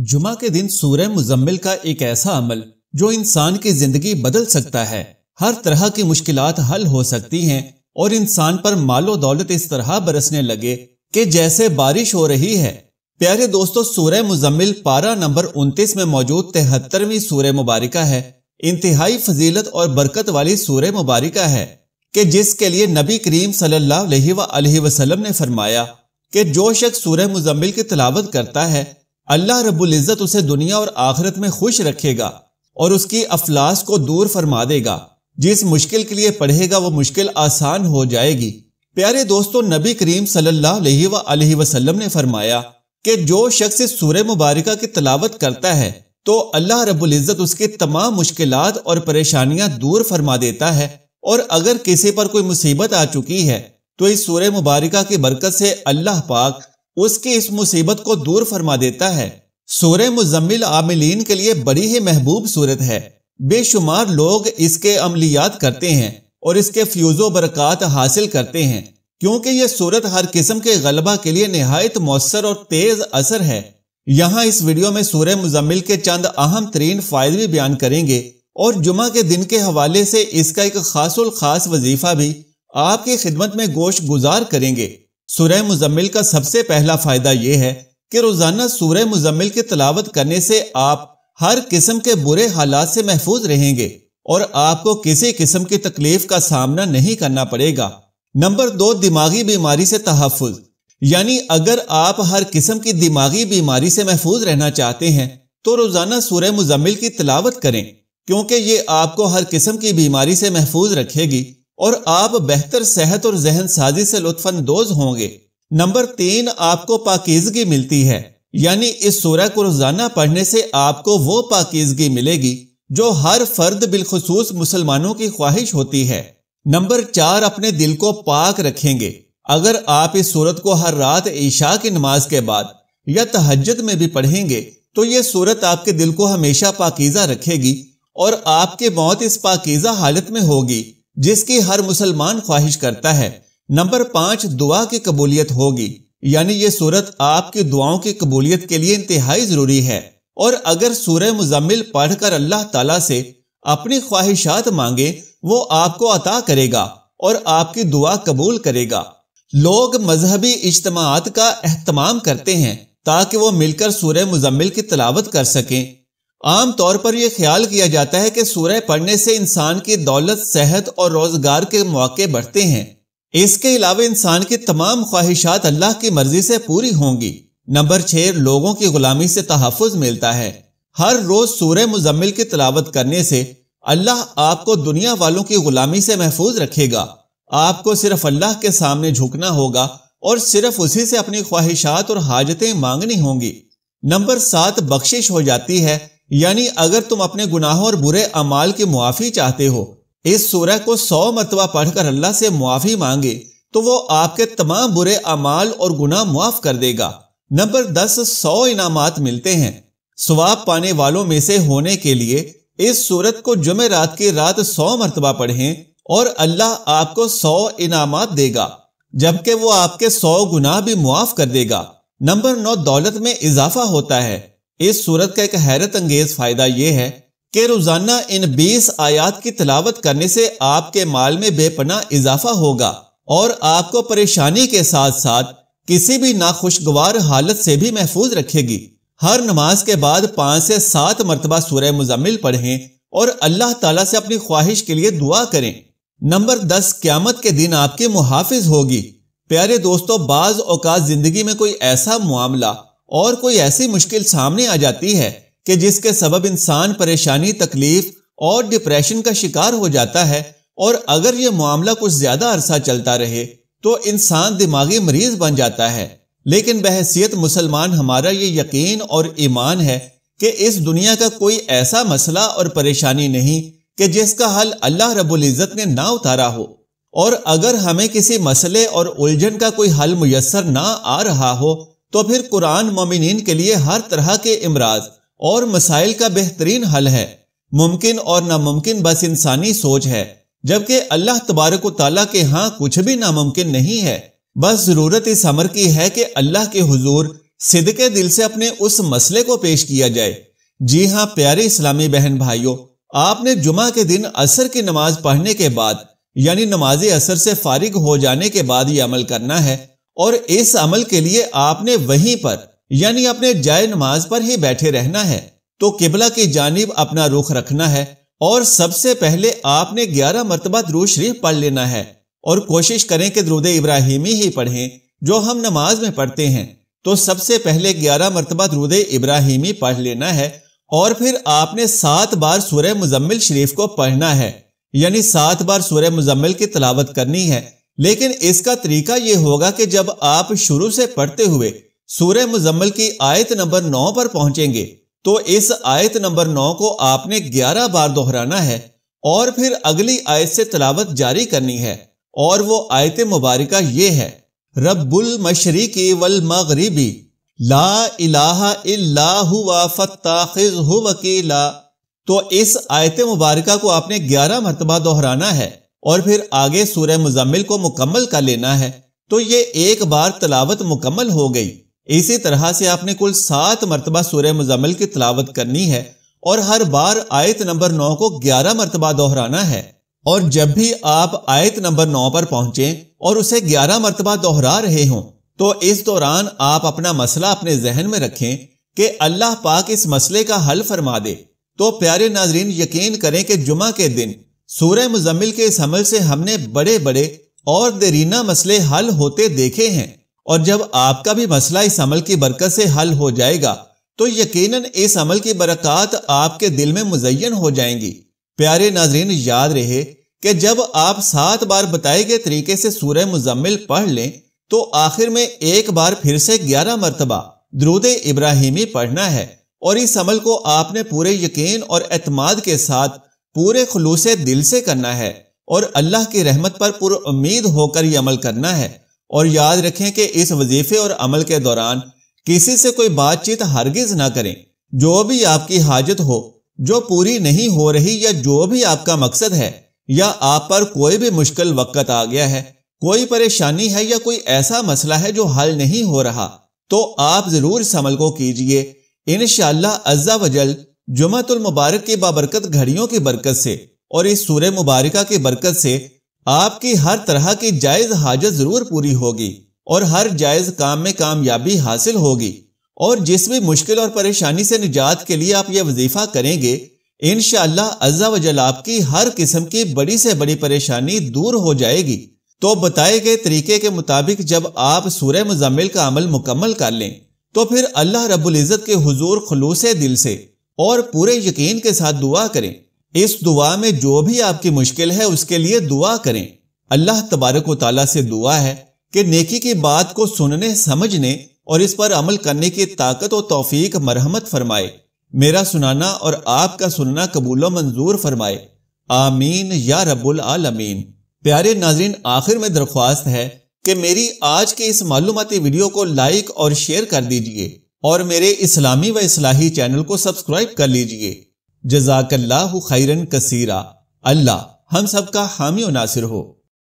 جمعہ کے دن سورہ مزمل کا ایک ایسا عمل جو انسان کی زندگی بدل سکتا ہے۔ ہر طرح کی مشکلات حل ہو سکتی ہیں اور انسان پر مال و دولت اس طرح برسنے لگے کہ جیسے بارش ہو رہی ہے۔ پیارے دوستو، سورہ مزمل پارہ نمبر 29 میں موجود 73ویں سورہ مبارکہ ہے۔ انتہائی فضیلت اور برکت والی سورہ مبارکہ ہے کہ جس کے لیے نبی کریم صلی اللہ علیہ وآلہ وسلم نے فرمایا کہ جو شخص سورہ مزمل کی تلاوت کرتا ہے، اللہ رب العزت اسے دنیا اور آخرت میں خوش رکھے گا اور اس کی افلاس کو دور فرما دے گا۔ جس مشکل کے لیے پڑھے گا وہ مشکل آسان ہو جائے گی۔ پیارے دوستو، نبی کریم صلی اللہ علیہ وآلہ وسلم نے فرمایا کہ جو شخص اس سورہ مبارکہ کی تلاوت کرتا ہے تو اللہ رب العزت اس کی تمام مشکلات اور پریشانیاں دور فرما دیتا ہے، اور اگر کسی پر کوئی مصیبت آ چکی ہے تو اس سورہ مبارکہ کی برکت سے اللہ پاک اس کی اس مصیبت کو دور فرما دیتا ہے۔ سورہ مزمل عاملین کے لیے بڑی ہی محبوب سورت ہے۔ بے شمار لوگ اس کے عملیات کرتے ہیں اور اس کے فیوز و برکات حاصل کرتے ہیں، کیونکہ یہ سورت ہر قسم کے غلبہ کے لیے نہایت مؤثر اور تیز اثر ہے۔ یہاں اس ویڈیو میں سورہ مزمل کے چند اہم ترین فائدے بھی بیان کریں گے اور جمعہ کے دن کے حوالے سے اس کا ایک خاص الخاص وظیفہ بھی آپ کی خدمت میں گوش گزار کریں گے۔ سورہ مزمل کا سب سے پہلا فائدہ یہ ہے کہ روزانہ سورہ مزمل کی تلاوت کرنے سے آپ ہر قسم کے برے حالات سے محفوظ رہیں گے اور آپ کو کسی قسم کی تکلیف کا سامنا نہیں کرنا پڑے گا۔ نمبر 2، دماغی بیماری سے تحفظ۔ یعنی اگر آپ ہر قسم کی دماغی بیماری سے محفوظ رہنا چاہتے ہیں تو روزانہ سورہ مزمل کی تلاوت کریں، کیونکہ یہ آپ کو ہر قسم کی بیماری سے محفوظ رکھے گی اور آپ بہتر صحت اور ذہن سازی سے لطف اندوز ہوں گے۔ نمبر 3، آپ کو پاکیزگی ملتی ہے۔ یعنی اس سورہ کو روزانہ پڑھنے سے آپ کو وہ پاکیزگی ملے گی جو ہر فرد بالخصوص مسلمانوں کی خواہش ہوتی ہے۔ نمبر 4، اپنے دل کو پاک رکھیں گے۔ اگر آپ اس سورت کو ہر رات عشاء کی نماز کے بعد یا تہجد میں بھی پڑھیں گے تو یہ سورت آپ کے دل کو ہمیشہ پاکیزہ رکھے گی اور آپ کی موت اس پاکیزہ حالت میں ہوگی جس کی ہر مسلمان خواہش کرتا ہے۔ نمبر 5، دعا کی قبولیت ہوگی۔ یعنی یہ سورت آپ کی دعاؤں کی قبولیت کے لیے انتہائی ضروری ہے، اور اگر سورہ مزمل پڑھ کر اللہ تعالیٰ سے اپنی خواہشات مانگے وہ آپ کو عطا کرے گا اور آپ کی دعا قبول کرے گا۔ لوگ مذہبی اجتماعات کا اہتمام کرتے ہیں تاکہ وہ مل کر سورہ مزمل کی تلاوت کر سکیں۔ عام طور پر یہ خیال کیا جاتا ہے کہ سورہ پڑھنے سے انسان کی دولت، صحت اور روزگار کے مواقع بڑھتے ہیں۔ اس کے علاوہ انسان کی تمام خواہشات اللہ کی مرضی سے پوری ہوں گی۔ نمبر 6، لوگوں کی غلامی سے تحفظ ملتا ہے۔ ہر روز سورہ مزمل کی تلاوت کرنے سے اللہ آپ کو دنیا والوں کی غلامی سے محفوظ رکھے گا۔ آپ کو صرف اللہ کے سامنے جھکنا ہوگا اور صرف اسی سے اپنی خواہشات اور حاجتیں مانگنی ہوں گی۔ نمبر 7، بخشش ہو جاتی ہے۔ یعنی اگر تم اپنے گناہوں اور برے اعمال کی معافی چاہتے ہو، اس سورہ کو 100 مرتبہ پڑھ کر اللہ سے معافی مانگے تو وہ آپ کے تمام برے اعمال اور گناہ معاف کر دے گا۔ نمبر 10، 100 انعامات ملتے ہیں۔ ثواب پانے والوں میں سے ہونے کے لیے اس سورت کو جمعرات کی رات 100 مرتبہ پڑھیں اور اللہ آپ کو 100 انعامات دے گا، جبکہ وہ آپ کے 100 گناہ بھی معاف کر دے گا۔ نمبر 9، دولت میں اضافہ ہوتا ہے۔ اس سورت کا ایک حیرت انگیز فائدہ یہ ہے کہ روزانہ ان 20 آیات کی تلاوت کرنے سے آپ کے مال میں بے پناہ اضافہ ہوگا اور آپ کو پریشانی کے ساتھ ساتھ کسی بھی ناخوشگوار حالت سے بھی محفوظ رکھے گی۔ ہر نماز کے بعد 5 سے 7 مرتبہ سورہ مزمل پڑھیں اور اللہ تعالیٰ سے اپنی خواہش کے لیے دعا کریں۔ نمبر 10، قیامت کے دن آپ کی محافظ ہوگی۔ پیارے دوستو، بعض اوقات زندگی میں کوئی ایسا معاملہ اور کوئی ایسی مشکل سامنے آ جاتی ہے کہ جس کے سبب انسان پریشانی، تکلیف اور ڈپریشن کا شکار ہو جاتا ہے، اور اگر یہ معاملہ کچھ زیادہ عرصہ چلتا رہے تو انسان دماغی مریض بن جاتا ہے۔ لیکن بحیثیت مسلمان ہمارا یہ یقین اور ایمان ہے کہ اس دنیا کا کوئی ایسا مسئلہ اور پریشانی نہیں کہ جس کا حل اللہ رب العزت نے نہ اتارا ہو، اور اگر ہمیں کسی مسئلے اور الجھن کا کوئی حل میسر نہ آ رہا ہو تو پھر قرآن مومنین کے لیے ہر طرح کے امراض اور مسائل کا بہترین حل ہے۔ ممکن اور ناممکن بس انسانی سوچ ہے، جبکہ اللہ تبارک و تعالیٰ کے ہاں کچھ بھی ناممکن نہیں ہے۔ بس ضرورت اس امر کی ہے کہ اللہ کے حضور صدقے دل سے اپنے اس مسئلے کو پیش کیا جائے۔ جی ہاں پیارے اسلامی بہن بھائیوں، آپ نے جمعہ کے دن عصر کی نماز پڑھنے کے بعد یعنی نماز عصر سے فارغ ہو جانے کے بعد یہ عمل کرنا ہے، اور اس عمل کے لیے آپ نے وہیں پر یعنی اپنے جائے نماز پر ہی بیٹھے رہنا ہے۔ تو قبلہ کی جانب اپنا رخ رکھنا ہے اور سب سے پہلے آپ نے 11 مرتبہ درود شریف پڑھ لینا ہے، اور کوشش کریں کہ درود ابراہیمی ہی پڑھیں جو ہم نماز میں پڑھتے ہیں۔ تو سب سے پہلے 11 مرتبہ درود ابراہیمی پڑھ لینا ہے، اور پھر آپ نے 7 بار سورہ مزمل شریف کو پڑھنا ہے، یعنی 7 بار سورہ مزمل کی تلاوت کرنی ہے۔ لیکن اس کا طریقہ یہ ہوگا کہ جب آپ شروع سے پڑھتے ہوئے سورہ مزمل کی آیت نمبر 9 پر پہنچیں گے تو اس آیت نمبر 9 کو آپ نے 11 بار دہرانا ہے، اور پھر اگلی آیت سے تلاوت جاری کرنی ہے، اور وہ آیت مبارکہ یہ ہے: رب المشرق والمغرب لا الہ الا ہوا فاتخذہ وکیلا۔ تو اس آیت مبارکہ کو آپ نے 11 مرتبہ دہرانا ہے، اور پھر آگے سورہ مزمل کو مکمل کر لینا ہے۔ تو یہ ایک بار تلاوت مکمل ہو گئی۔ اسی طرح سے آپ نے کل 7 مرتبہ سورہ مزمل کی تلاوت کرنی ہے، اور ہر بار آیت نمبر 9 کو 11 مرتبہ دہرانا ہے۔ اور جب بھی آپ آیت نمبر 9 پر پہنچیں اور اسے 11 مرتبہ دہرا رہے ہوں تو اس دوران آپ اپنا مسئلہ اپنے ذہن میں رکھیں کہ اللہ پاک اس مسئلے کا حل فرما دے۔ تو پیارے ناظرین، یقین کریں کہ جمعہ کے دن سورہ مزمل کے اس عمل سے ہم نے بڑے بڑے اور دیرینہ مسئلے حل ہوتے دیکھے ہیں، اور جب آپ کا بھی مسئلہ اس عمل کی برکت سے حل ہو جائے گا تو یقیناً اس عمل کی برکات آپ کے دل میں مزین ہو جائیں گی۔ پیارے ناظرین، یاد رہے کہ جب آپ 7 بار بتائے گئے طریقے سے سورہ مزمل پڑھ لیں تو آخر میں ایک بار پھر سے 11 مرتبہ درود ابراہیمی پڑھنا ہے، اور اس عمل کو آپ نے پورے یقین اور اعتماد کے ساتھ پورے خلوص دل سے کرنا ہے، اور اللہ کی رحمت پر پر امید ہو کر یہ عمل کرنا ہے۔ اور یاد رکھیں کہ اس وظیفے اور عمل کے دوران کسی سے کوئی بات چیت ہرگز نہ کریں۔ جو بھی آپ کی حاجت ہو جو پوری نہیں ہو رہی، یا جو بھی آپ کا مقصد ہے، یا آپ پر کوئی بھی مشکل وقت آ گیا ہے، کوئی پریشانی ہے، یا کوئی ایسا مسئلہ ہے جو حل نہیں ہو رہا، تو آپ ضرور اس عمل کو کیجئے۔ انشاءاللہ عز و جل جمعۃ المبارک کی بابرکت گھڑیوں کی برکت سے اور اس سورہ مبارکہ کی برکت سے آپ کی ہر طرح کی جائز حاجت ضرور پوری ہوگی، اور ہر جائز کام میں کامیابی حاصل ہوگی، اور جس بھی مشکل اور پریشانی سے نجات کے لیے آپ یہ وظیفہ کریں گے، انشاءاللہ عز و جل آپ کی ہر قسم کی بڑی سے بڑی پریشانی دور ہو جائے گی۔ تو بتائے گئے طریقے کے مطابق جب آپ سورہ مزمل کا عمل مکمل کر لیں تو پھر اللہ رب العزت کے حضور خلوص دل سے اور پورے یقین کے ساتھ دعا کریں۔ اس دعا میں جو بھی آپ کی مشکل ہے اس کے لیے دعا کریں۔ اللہ تبارک و تعالیٰ سے دعا ہے کہ نیکی کی بات کو سننے، سمجھنے اور اس پر عمل کرنے کی طاقت و توفیق مرحمت فرمائے۔ میرا سنانا اور آپ کا سننا قبول و منظور فرمائے، آمین یا رب العالمین۔ پیارے ناظرین، آخر میں درخواست ہے کہ میری آج کی اس معلوماتی ویڈیو کو لائک اور شیئر کر دیجئے، اور میرے اسلامی و اصلاحی چینل کو سبسکرائب کر لیجئے۔ جزاک اللہ خیرن کثیرا۔ اللہ ہم سب کا حامی و ناصر ہو۔